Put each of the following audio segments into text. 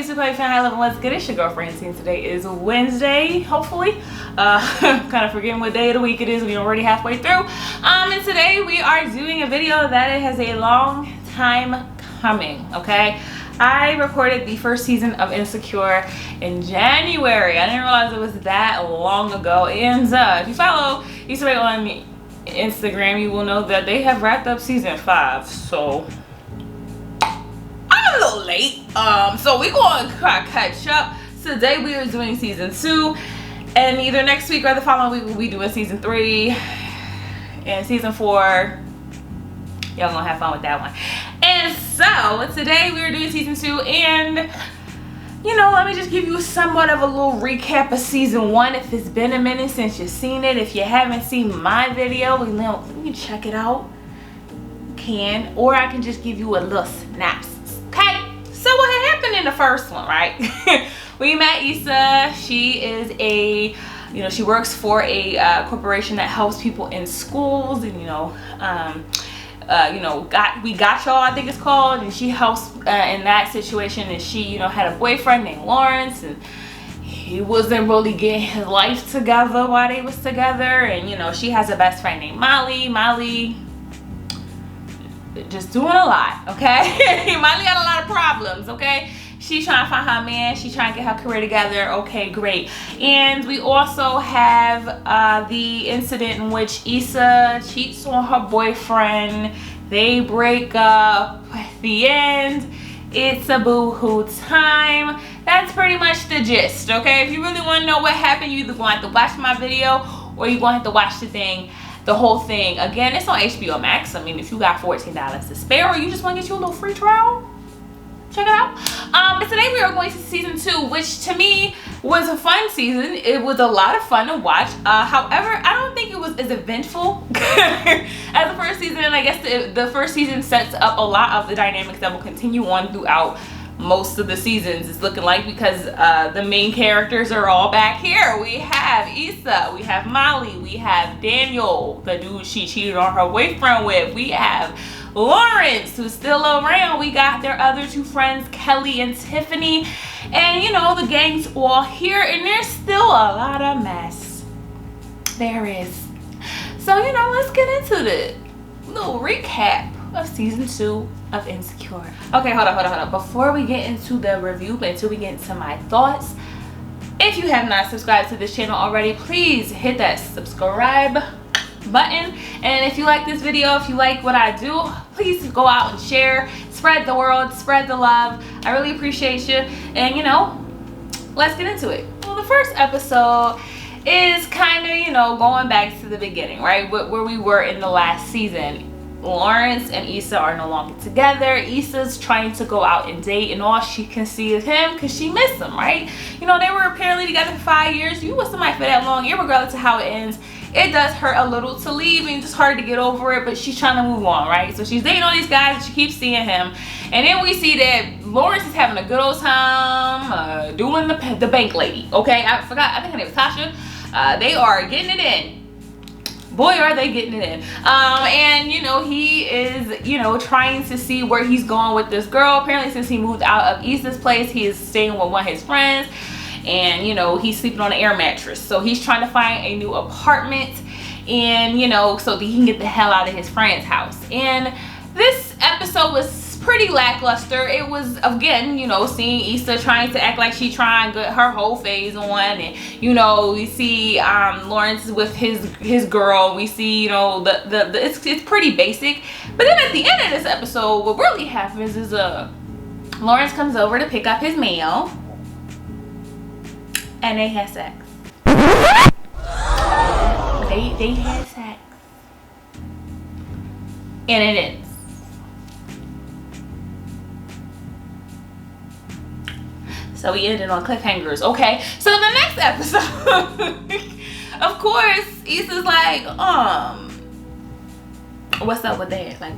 YouTube fan high level, what's good? It's your girl Francine. Today is Wednesday, hopefully. Kind of forgetting what day of the week it is. We're already halfway through. And today we are doing a video that it has a long time coming, okay? I recorded the first season of Insecure in January. I didn't realize it was that long ago. And if you follow Issa on Instagram, you will know that they have wrapped up season 5. So I'm a little late. So we're going to catch up. Today we are doing season 2, and either next week or the following week we'll be doing season 3 and season 4. Y'all gonna have fun with that one. And so today we are doing season 2, and you know, let me just give you somewhat of a little recap of season 1 if it's been a minute since you've seen it. If you haven't seen my video, you can check it out. Or I can just give you a little synopsis. Okay, so what had happened in the first one, right? We met Issa. She is she works for a corporation that helps people in schools, and we got y'all, I think it's called, and she helps in that situation. And she had a boyfriend named Lawrence, and he wasn't really getting his life together while they was together. And she has a best friend named Molly just doing a lot, okay? Molly got a lot of problems, okay? She's trying to find her man. She's trying to get her career together. Okay, great. And we also have the incident in which Issa cheats on her boyfriend. They break up. At the end, it's a boo-hoo time. That's pretty much the gist, okay? If you really want to know what happened, you either going to have to watch my video or you're going to have to watch the whole thing. Again, it's on HBO Max. I mean, if you got $14 to spare or you just want to get you a little free trial, check it out. But today we are going to season 2, which to me was a fun season. It was a lot of fun to watch. However, I don't think it was as eventful as the first season. And I guess the first season sets up a lot of the dynamics that will continue on throughout most of the seasons, it's looking like, because the main characters are all back here. We have Issa, we have Molly, we have Daniel, the dude she cheated on her boyfriend with. We have Lawrence, who's still around. We got their other 2 friends, Kelly and Tiffany. And the gang's all here, and there's still a lot of mess. There is. So, let's get into the little recap of season 2 of Insecure. Okay, hold on. Before we get into the review, but until we get into my thoughts, if you have not subscribed to this channel already, please hit that subscribe button. And if you like this video, if you like what I do, please go out and share, spread the word, spread the love. I really appreciate you. And let's get into it. Well, the first episode is kind of going back to the beginning, right, where we were in the last season. Lawrence and Issa are no longer together. Issa's trying to go out and date, and all she can see is him because she missed him, right? They were apparently together for 5 years. You with somebody for that long, irregardless of how it ends, it does hurt a little to leave, and it's just hard to get over it, but she's trying to move on, right? So she's dating all these guys, and she keeps seeing him. And then we see that Lawrence is having a good old time doing the bank lady, okay? I think her name was Tasha. They are getting it in. Boy, are they getting it in. And he is trying to see where he's going with this girl. Apparently, since he moved out of Issa's place, he is staying with one of his friends, and he's sleeping on an air mattress. So he's trying to find a new apartment, and so that he can get the hell out of his friend's house. And this episode was pretty lackluster. It was, again, seeing Issa trying to act like she trying to get her whole phase on, and we see Lawrence with his girl. We see it's pretty basic. But then at the end of this episode, what really happens is Lawrence comes over to pick up his mail, and they had sex. They had sex, and it ends. So we ended on cliffhangers, okay? So the next episode, of course, Issa's like, what's up with that? Like,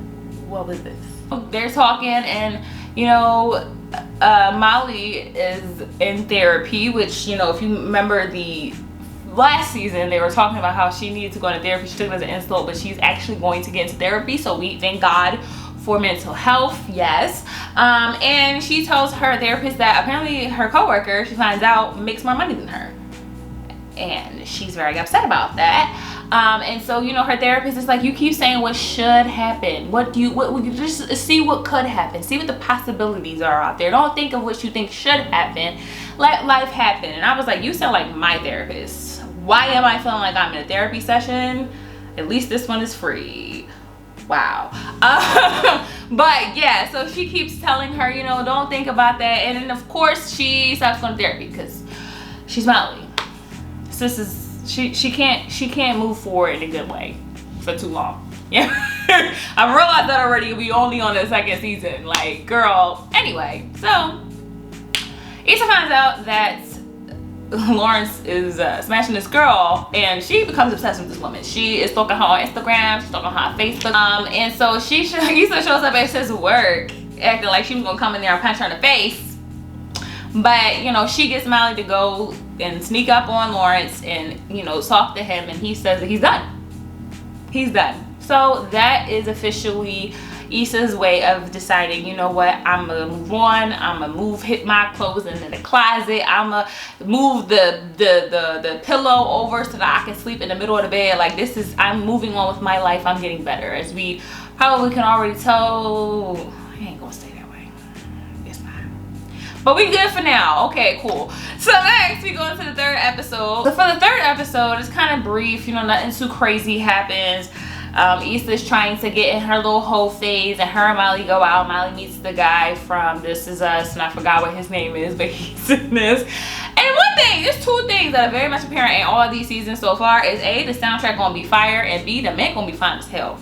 what was this? They're talking, and Molly is in therapy, which if you remember the last season, they were talking about how she needed to go into therapy. She took it as an insult, but she's actually going to get into therapy. So we thank God for mental health, yes. And she tells her therapist that apparently her coworker, she finds out, makes more money than her. And she's very upset about that. And so, you know, her therapist is like, you keep saying what should happen. What just see what could happen. See what the possibilities are out there. Don't think of what you think should happen. Let life happen. And I was like, you sound like my therapist. Why am I feeling like I'm in a therapy session? At least this one is free. Wow. But yeah, so she keeps telling her, you know, don't think about that. And then of course she stops going to therapy because she's Molly. Sis is she can't move forward in a good way for too long. Yeah. I realized that already. We only on the second season. Like, girl. Anyway, so Issa finds out that Lawrence is smashing this girl, and she becomes obsessed with this woman. She is stalking her on Instagram, she's stalking her on Facebook. And so Issa shows up at sis work, acting like she was gonna come in there and punch her in the face. But you know, she gets Molly to go and sneak up on Lawrence and, you know, talk to him, and he says that he's done. He's done. So that is officially Issa's way of deciding, you know what, I'm gonna move on. I'm gonna hit my clothes into the closet. I'm gonna move the pillow over so that I can sleep in the middle of the bed. Like, I'm moving on with my life. I'm getting better. As we probably can already tell, I ain't gonna stay that way. It's not. But we good for now. Okay, cool. So next we go into the third episode. So for the third episode, it's kind of brief, you know, nothing too crazy happens. Issa's trying to get in her little whole phase, and her and Molly go out. Molly meets the guy from This Is Us, and I forgot what his name is, but he's in this. And one thing, there's two things that are very much apparent in all of these seasons so far is A, the soundtrack gonna be fire, and B, the men gonna be fine as hell.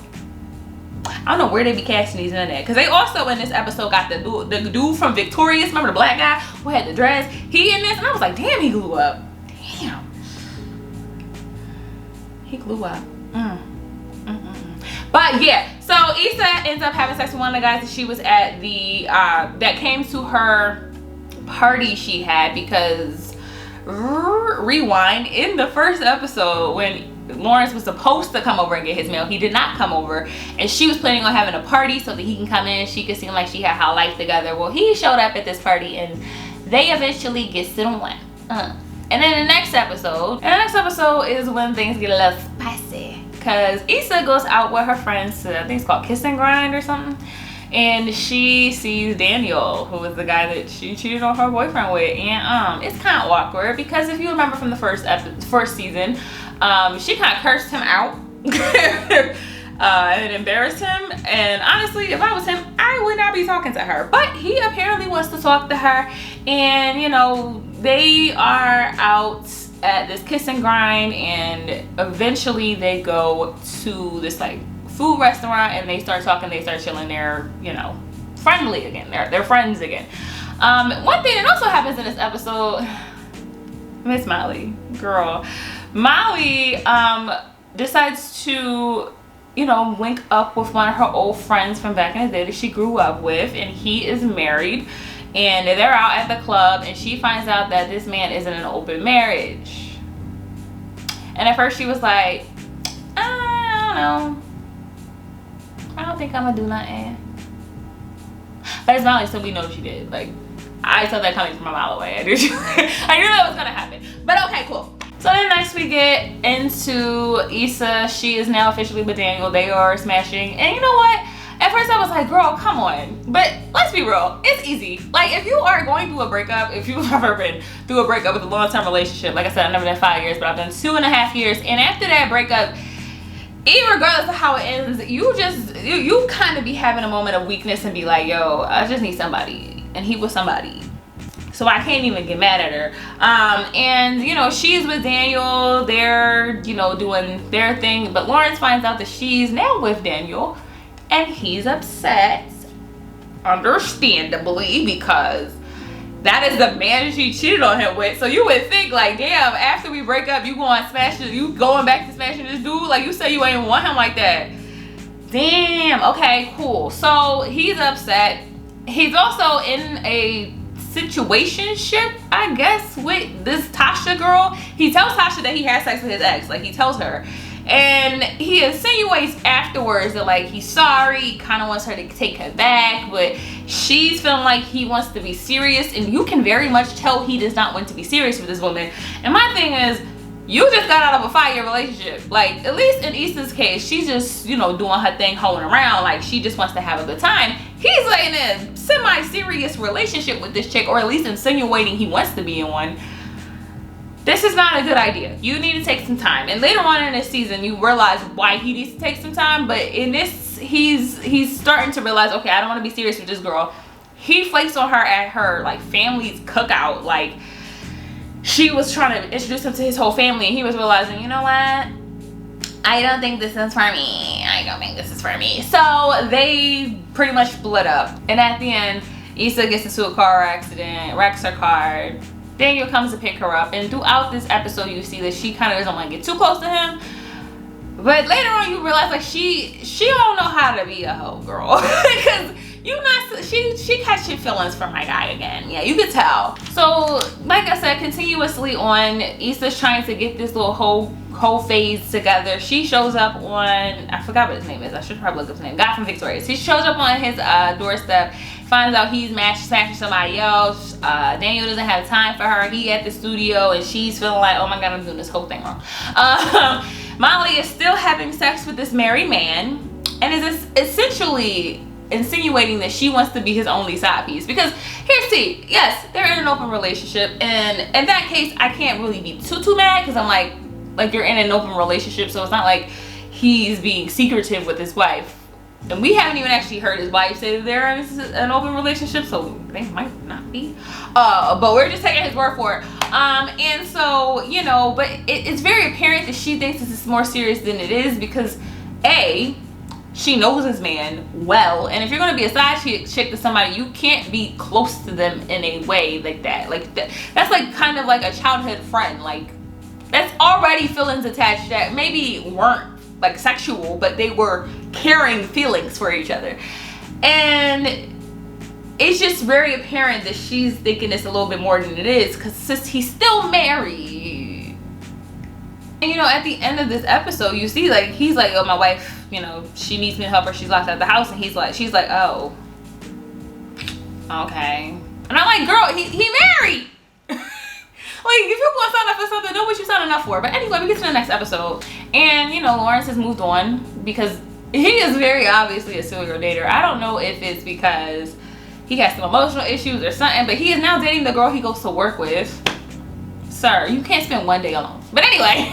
I don't know where they be casting these in at, because they also in this episode got the dude from Victorious, remember the black guy who had the dreads? He in this, and I was like, damn, he grew up. Damn. He grew up. But yeah, so Issa ends up having sex with one of the guys that she was at that came to her party she had, because rewind, in the first episode when Lawrence was supposed to come over and get his mail, he did not come over, and she was planning on having a party so that he can come in, she could seem like she had her life together. Well, he showed up at this party and they eventually get sit on one. And then the next episode is when things get a little spicy, because Issa goes out with her friends to, I think it's called Kiss and Grind or something, and she sees Daniel, who was the guy that she cheated on her boyfriend with. And it's kind of awkward, because if you remember from the first season, she kind of cursed him out and embarrassed him. And honestly, if I was him, I would not be talking to her. But he apparently wants to talk to her, and you know, they are out at this Kiss and Grind, and eventually they go to this like food restaurant, and they start talking, they start chilling. They're, you know, friendly again. They're friends again. One thing that also happens in this episode, Miss Molly, girl, Molly decides to, you know, link up with one of her old friends from back in the day that she grew up with, and he is married, and they're out at the club, and she finds out that this man is in an open marriage. And at first she was like, I don't know, I don't think I'm gonna do nothing. But it's Molly, so we know she did. Like, I saw that coming from a mile away. I knew that was gonna happen. But okay, cool. So then next we get into Issa. She is now officially with Daniel. They are smashing. And you know what? At first I was like, girl, come on. But let's be real. It's easy. Like, if you are going through a breakup, if you've ever been through a breakup with a long-term relationship, like I said, I've never done 5 years, but I've done 2.5 years. And after that breakup, even regardless of how it ends, you kind of be having a moment of weakness and be like, yo, I just need somebody. And he was somebody. So I can't even get mad at her. And you know, she's with Daniel. They're, you know, doing their thing. But Lawrence finds out that she's now with Daniel, and he's upset, understandably, because that is the man she cheated on him with. So you would think, like, damn, after we break up, you going back to smashing this dude? Like, you say you ain't want him like that. Damn. Okay, cool. So he's upset. He's also in a situationship, I guess, with this Tasha girl. He tells Tasha that he has sex with his ex. Like, he tells her. And he insinuates afterwards that like he's sorry, he kind of wants her to take her back, but she's feeling like he wants to be serious, and you can very much tell he does not want to be serious with this woman. And my thing is, you just got out of a 5-year relationship. Like, at least in Issa's case, she's just, you know, doing her thing, hoeing around. Like, she just wants to have a good time. He's like in a semi-serious relationship with this chick, or at least insinuating he wants to be in one. This is not a good idea. You need to take some time. And later on in this season, you realize why he needs to take some time. But in this, he's starting to realize, okay, I don't want to be serious with this girl. He flakes on her at her like family's cookout. Like, she was trying to introduce him to his whole family, and he was realizing, you know what? I don't think this is for me. I don't think this is for me. So they pretty much split up. And at the end, Issa gets into a car accident, wrecks her car. Daniel comes to pick her up. And throughout this episode, you see that she kind of doesn't want to get too close to him. But later on, you realize like she don't know how to be a hoe girl. Because she catching feelings for my guy again. Yeah, you could tell. So like I said, continuously on, Issa's trying to get this little whole phase together. She shows up on, I forgot what his name is, I should probably look up his name, Guy from Victorious. He shows up on his doorstep, finds out he's smashing somebody else. Daniel doesn't have time for her. He at the studio, and she's feeling like, oh my god, I'm doing this whole thing wrong. Molly is still having sex with this married man, and is essentially insinuating that she wants to be his only side piece. Because here's T, yes, they're in an open relationship, and in that case, I can't really be too mad, because I'm like you're in an open relationship, so it's not like he's being secretive with his wife. And we haven't even actually heard his wife say that they're in an open relationship, so they might not be. But we're just taking his word for it. And so, you know, but it's very apparent that she thinks this is more serious than it is, because A, she knows this man well, and if you're going to be a side chick to somebody, you can't be close to them in a way like that. Like that's like kind of like a childhood friend. Like, that's already feelings attached that maybe weren't like sexual, but they were caring feelings for each other. And it's just very apparent that she's thinking it's a little bit more than it is, because since he's still married. And you know, at the end of this episode, you see like he's like, oh, my wife, you know, she needs me to help her, she's locked out of the house, and she's like, oh, okay. And I'm like, girl, he married. Like, if you're going to sign up for something, know what you're signing up for. But anyway, we get to the next episode, and you know, Lawrence has moved on, because he is very obviously a serial dater. I don't know if it's because he has some emotional issues or something, but he is now dating the girl he goes to work with. Sir, you can't spend one day alone. But anyway,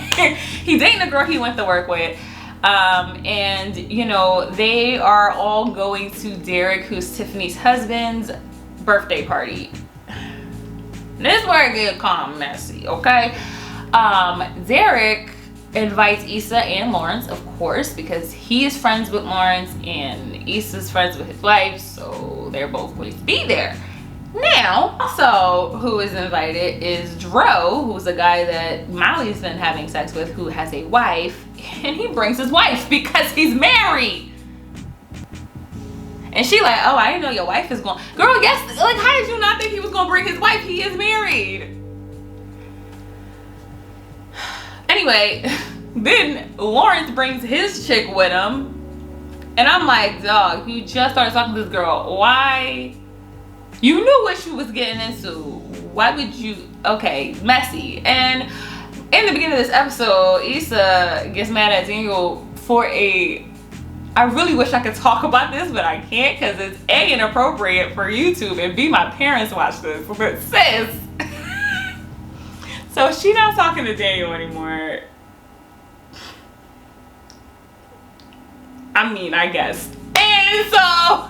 he's dating the girl he went to work with. And you know, they are all going to Derek, who's Tiffany's husband's, birthday party. This is where it gets kind of messy, okay? Derek invites Issa and Lawrence, of course, because he is friends with Lawrence and Issa's friends with his wife, so they're both going to be there. Now, also who is invited is Dro, who's a guy that Molly's been having sex with, who has a wife, and he brings his wife because he's married. And she like, oh, I didn't know your wife is going. Girl, yes, like, how did you not think he was going to bring his wife? He is married. Anyway, then Lawrence brings his chick with him. And I'm like, dog, you just started talking to this girl. Why? You knew what she was getting into. Why would you? Okay, messy. And in the beginning of this episode, Issa gets mad at Daniel for I really wish I could talk about this, but I can't, because it's A, inappropriate for YouTube, and B, my parents watch this. But sis, so she not talking to Daniel anymore. I mean, I guess. And so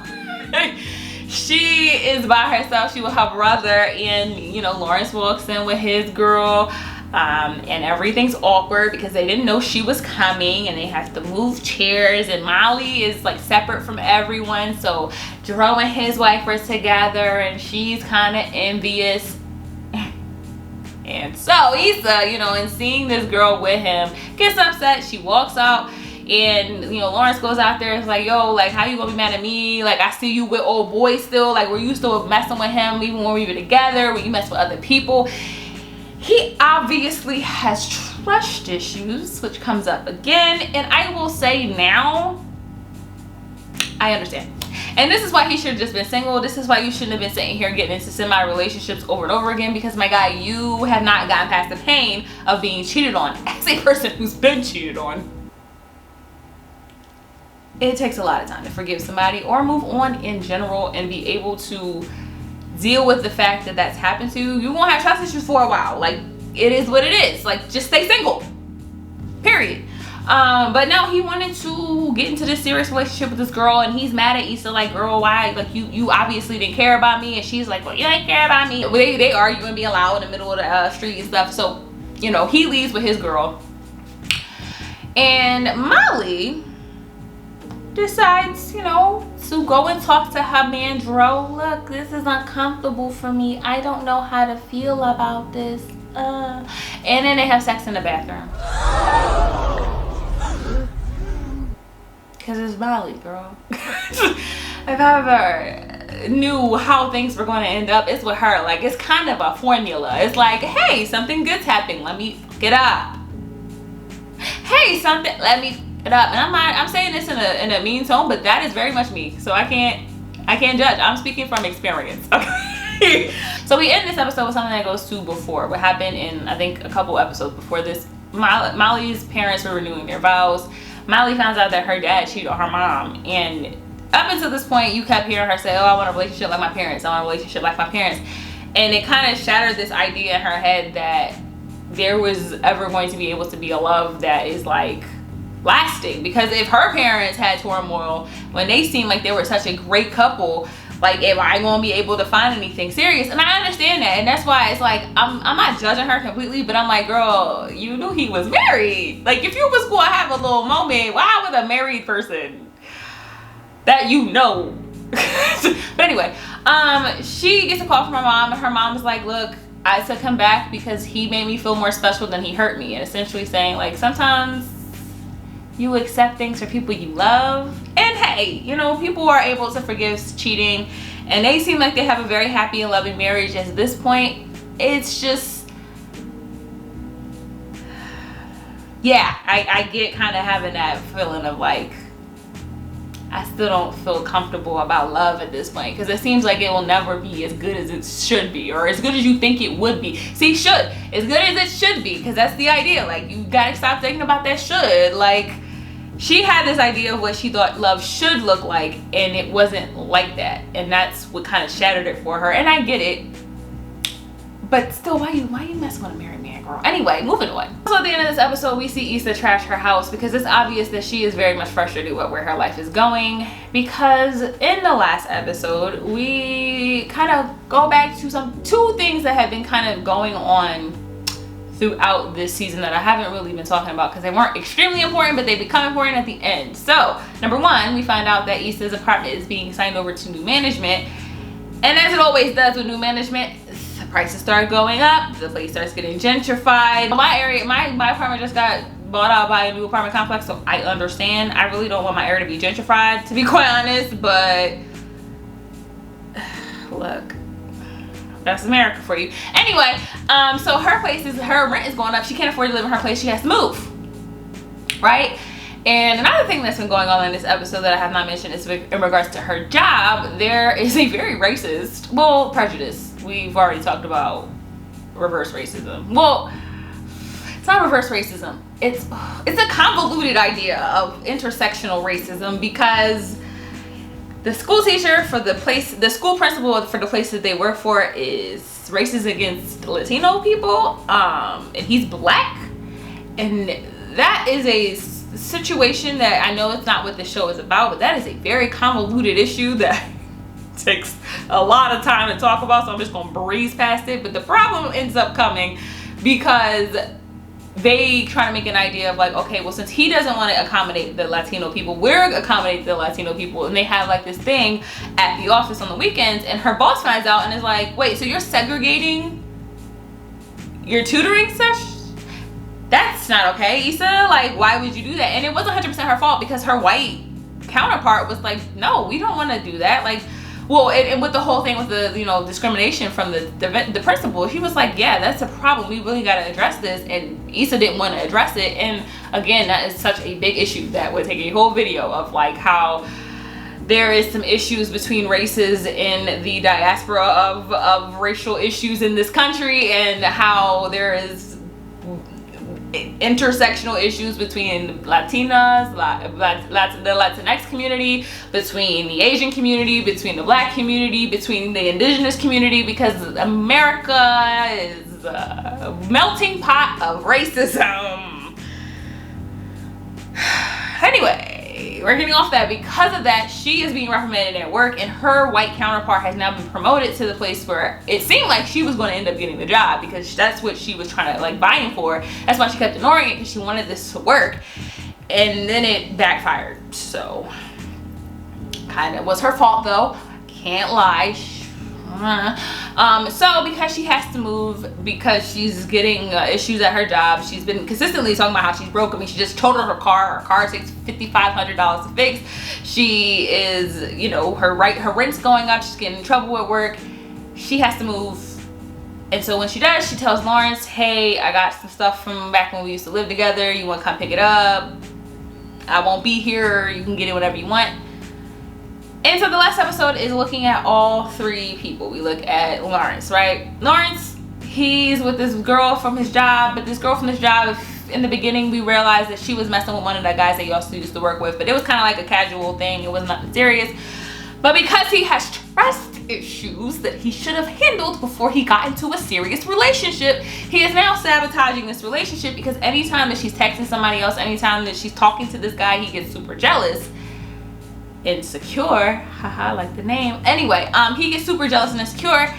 she is by herself. She with her brother, and you know, Lawrence walks in with his girl. And everything's awkward because they didn't know she was coming, and they have to move chairs, and Molly is like separate from everyone, so Dro and his wife are together, and she's kind of envious. And so Issa, you know, and seeing this girl with him, gets upset. She walks out, and you know, Lawrence goes out there and is like, yo, like, how you gonna be mad at me? Like, I see you with old boys still. Like, were you still messing with him even when we were together? Were you messing with other people? He obviously has trust issues, which comes up again. And I will say now, I understand. And this is why he should have just been single. This is why you shouldn't have been sitting here getting into semi-relationships over and over again, because my guy, you have not gotten past the pain of being cheated on. As a person who's been cheated on, it takes a lot of time to forgive somebody or move on in general and be able to deal with the fact that that's happened to you. You won't have trust issues for a while. Like, it is what it is. Like, just stay single. Period. But no, he wanted to get into this serious relationship with this girl, and he's mad at Issa, like, girl, why? Like, you obviously didn't care about me. And she's like, well, you didn't care about me. They argue and being loud in the middle of the street and stuff. So, you know, he leaves with his girl. And Molly decides, you know, to go and talk to her man Dro. Look, this is uncomfortable for me. I don't know how to feel about this. And then they have sex in the bathroom. Because it's Molly, girl. If I ever knew how things were going to end up, it's with her. Like, it's kind of a formula. It's like, hey, something good's happening. Let me fuck it up. Hey, let me it up. And I'm saying this in a mean tone, but that is very much me. So I can't judge. I'm speaking from experience. Okay. So we end this episode with something that goes to before. What happened in, I think, a couple episodes before this. Molly's parents were renewing their vows. Molly finds out that her dad cheated on her mom, and up until this point you kept hearing her say, oh, I want a relationship like my parents, I want a relationship like my parents. And it kind of shattered this idea in her head that there was ever going to be able to be a love that is like lasting. Because if her parents had turmoil when they seemed like they were such a great couple, like, am I gonna be able to find anything serious? And I understand that, and that's why it's like I'm not judging her completely, but I'm like, girl, you knew he was married. Like, if you was gonna have a little moment, why with a married person that you know? But anyway, she gets a call from her mom, and her mom is like, look, I took him back because he made me feel more special than he hurt me. And essentially saying, like, sometimes you accept things for people you love. And hey, you know, people are able to forgive cheating, and they seem like they have a very happy and loving marriage at this point. It's just, yeah, I get kind of having that feeling of like, I still don't feel comfortable about love at this point, because it seems like it will never be as good as it should be, or as good as you think it would be. See, should, as good as it should be, because that's the idea. Like, you gotta stop thinking about that should. Like, she had this idea of what she thought love should look like, and it wasn't like that, and that's what kind of shattered it for her. And I get it, but still, why you messing with a married man, girl? Anyway, moving on. So at the end of this episode, we see Issa trash her house, because it's obvious that she is very much frustrated with where her life is going. Because in the last episode, we kind of go back to two things that have been kind of going on throughout this season that I haven't really been talking about, because they weren't extremely important, but they become important at the end. So number one, we find out that Issa's apartment is being signed over to new management, and as it always does with new management, the prices start going up, the place starts getting gentrified. My area, my apartment just got bought out by a new apartment complex, so I understand. I really don't want my area to be gentrified, to be quite honest, but look, that's America for you. Anyway, so her rent is going up. She can't afford to live in her place. She has to move, right? And another thing that's been going on in this episode that I have not mentioned is in regards to her job. There is a very racist, well, prejudice. We've already talked about reverse racism. Well, it's not reverse racism. It's a convoluted idea of intersectional racism, because the school teacher for the school principal for the place that they work for is racist against Latino people, and he's black, and that is a situation that I know it's not what the show is about, but that is a very convoluted issue that takes a lot of time to talk about, so I'm just gonna breeze past it. But the problem ends up coming because they try to make an idea of like, okay, well, since he doesn't want to accommodate the Latino people, we're accommodating the Latino people. And they have like this thing at the office on the weekends, and her boss finds out and is like, wait, so you're segregating your tutoring session? That's not okay, Issa. Like, why would you do that? And it wasn't 100% her fault, because her white counterpart was like, no, we don't want to do that. Like, Well, and with the whole thing with the, you know, discrimination from the principal, he was like, yeah, that's a problem. We really got to address this. And Issa didn't want to address it. And again, that is such a big issue that would take a whole video of like how there is some issues between races in the diaspora of racial issues in this country, and how there is intersectional issues between Latinas, the Latinx community, between the Asian community, between the Black community, between the indigenous community, because America is a melting pot of racism. Anyway, we're getting off that. Because of that, she is being reprimanded at work, and her white counterpart has now been promoted to the place where it seemed like she was going to end up getting the job, because that's what she was trying to like vying for. That's why she kept ignoring it, because she wanted this to work, and then it backfired. So kind of was her fault though, can't lie. So because she has to move because she's getting issues at her job, she's been consistently talking about how she's broke. I mean, she just totaled her car. Her car takes $5,500 to fix. She is, you know, her rent's going up. She's getting in trouble at work. She has to move. And so when she does, she tells Lawrence, hey, I got some stuff from back when we used to live together. You want to come pick it up? I won't be here. You can get it whenever you want. And so the last episode is looking at all three people. We look at Lawrence, right? Lawrence, he's with this girl from his job, but this girl from his job, in the beginning, we realized that she was messing with one of the guys that he also used to work with, but it was kind of like a casual thing. It was nothing serious. But because he has trust issues that he should have handled before he got into a serious relationship, he is now sabotaging this relationship, because anytime that she's texting somebody else, anytime that she's talking to this guy, he gets super jealous. Insecure, haha, like the name. Anyway, he gets super jealous and insecure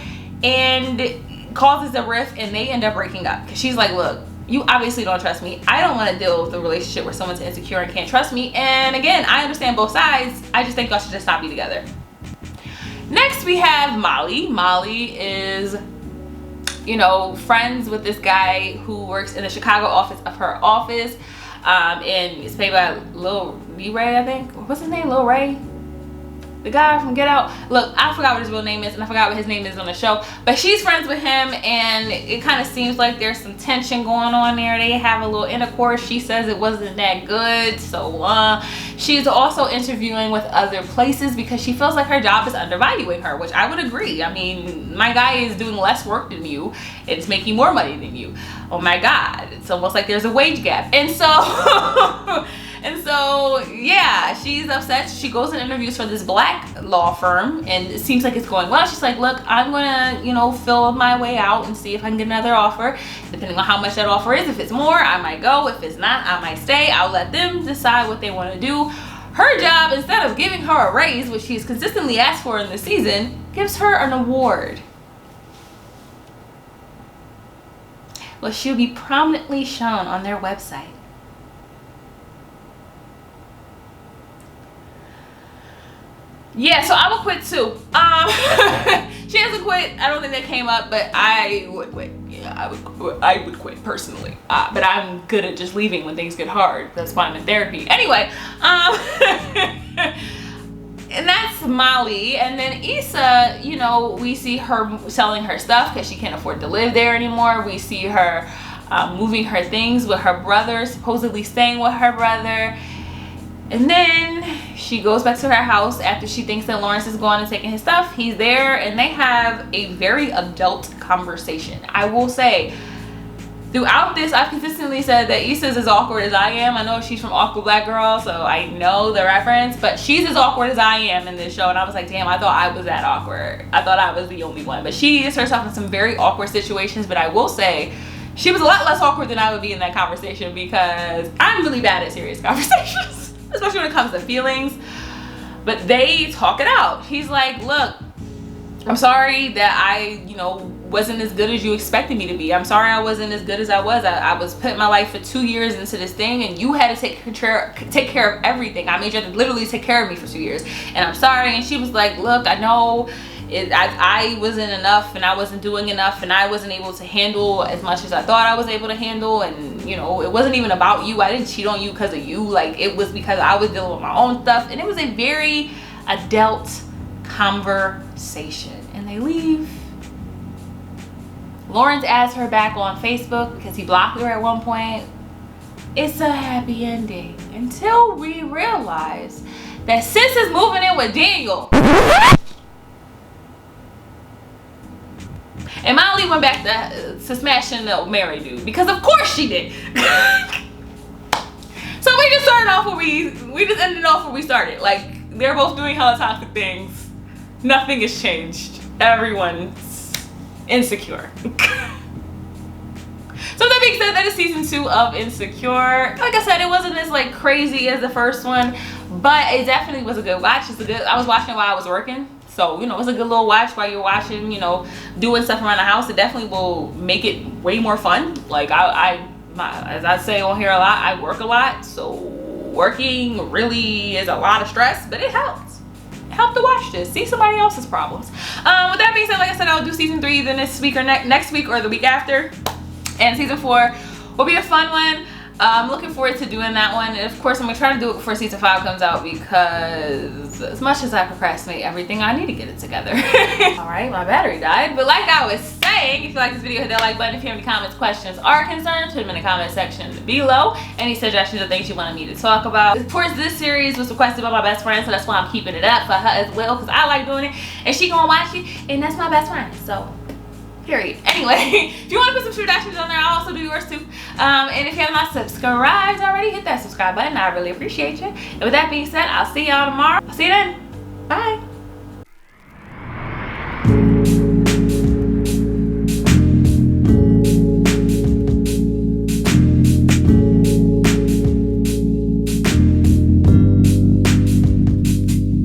and causes a rift, and they end up breaking up, because she's like, look, you obviously don't trust me. I don't want to deal with a relationship where someone's insecure and can't trust me. And again, I understand both sides. I just think y'all should just not be together. Next we have Molly. Molly is, you know, friends with this guy who works in the Chicago office of her office. And it's played by Lil Ray, I think. What's his name? Lil Ray? The guy from Get Out. Look, I forgot what his real name is, and I forgot what his name is on the show. But she's friends with him, and it kind of seems like there's some tension going on there. They have a little intercourse. She says it wasn't that good. So she's also interviewing with other places because she feels like her job is undervaluing her, which I would agree. I mean, my guy is doing less work than you. It's making more money than you. Oh my God. It's almost like there's a wage gap. And so... And so, yeah, she's upset. She goes and interviews for this Black law firm, and it seems like it's going well. She's like, look, I'm gonna, you know, fill my way out and see if I can get another offer. Depending on how much that offer is. If it's more, I might go. If it's not, I might stay. I'll let them decide what they want to do. Her job, instead of giving her a raise, which she's consistently asked for in the season, gives her an award. Well, she'll be prominently shown on their website. Yeah, so I would quit too. She hasn't quit. I don't think that came up, but I would quit. Yeah, I would quit personally. But I'm good at just leaving when things get hard. That's why I'm in therapy. Anyway, and that's Molly. And then Issa, you know, we see her selling her stuff because she can't afford to live there anymore. We see her moving her things with her brother, supposedly staying with her brother. And then she goes back to her house after she thinks that Lawrence is gone and taking his stuff. He's there, and they have a very adult conversation. I will say, throughout this, I've consistently said that Issa's as awkward as I am. I know she's from Awkward Black Girl, so I know the reference, but she's as awkward as I am in this show. And I was like, damn, I thought I was that awkward. I thought I was the only one. But she gets herself in some very awkward situations. But I will say, she was a lot less awkward than I would be in that conversation, because I'm really bad at serious conversations. Especially when it comes to feelings. But they talk it out. He's like, look, I'm sorry that I, you know, wasn't as good as you expected me to be. I'm sorry I wasn't as good as I was. I was putting my life for 2 years into this thing, and you had to take care of everything. I made you have to literally take care of me for 2 years. And I'm sorry. And she was like, look, I know I wasn't enough, and I wasn't doing enough, and I wasn't able to handle as much as I thought I was able to handle. And you know, it wasn't even about you. I didn't cheat on you because of you. Like, it was because I was dealing with my own stuff. And it was a very adult conversation. And they leave. Lawrence adds her back on Facebook because he blocked her at one point. It's a happy ending until we realize that Sis is moving in with Daniel. And Molly went back to smashing the Mary dude because of course she did. So we just started off where we just ended off where we started. Like, they're both doing hella toxic things. Nothing has changed. Everyone's insecure. So that being said, that is season 2 of Insecure. Like I said, it wasn't as like crazy as the first one, but it definitely was a good watch. I was watching while I was working. So, you know, it's a good little watch while you're watching, you know, doing stuff around the house. It definitely will make it way more fun. Like as I say on here a lot, I work a lot. So working really is a lot of stress, but it helps. It helped to watch this. See somebody else's problems. With that being said, like I said, I'll do season 3 either this week or next week or the week after. And season 4 will be a fun one. I'm looking forward to doing that one. And of course, I'm gonna try to do it before season 5 comes out because as much as I procrastinate everything, I need to get it together. All right, my battery died. But like I was saying, if you like this video, hit that like button. If you have any comments, questions, or concerns, put them in the comment section below. Any suggestions or things you wanted me to talk about. Of course, this series was requested by my best friend, so that's why I'm keeping it up for her as well, because I like doing it. And she gonna watch it, and that's my best friend, so. Period. Anyway, if you want to put some true reactions on there, I'll also do yours too. And if you have not subscribed already, hit that subscribe button. I really appreciate you. And with that being said, I'll see y'all tomorrow. I'll see you then. Bye.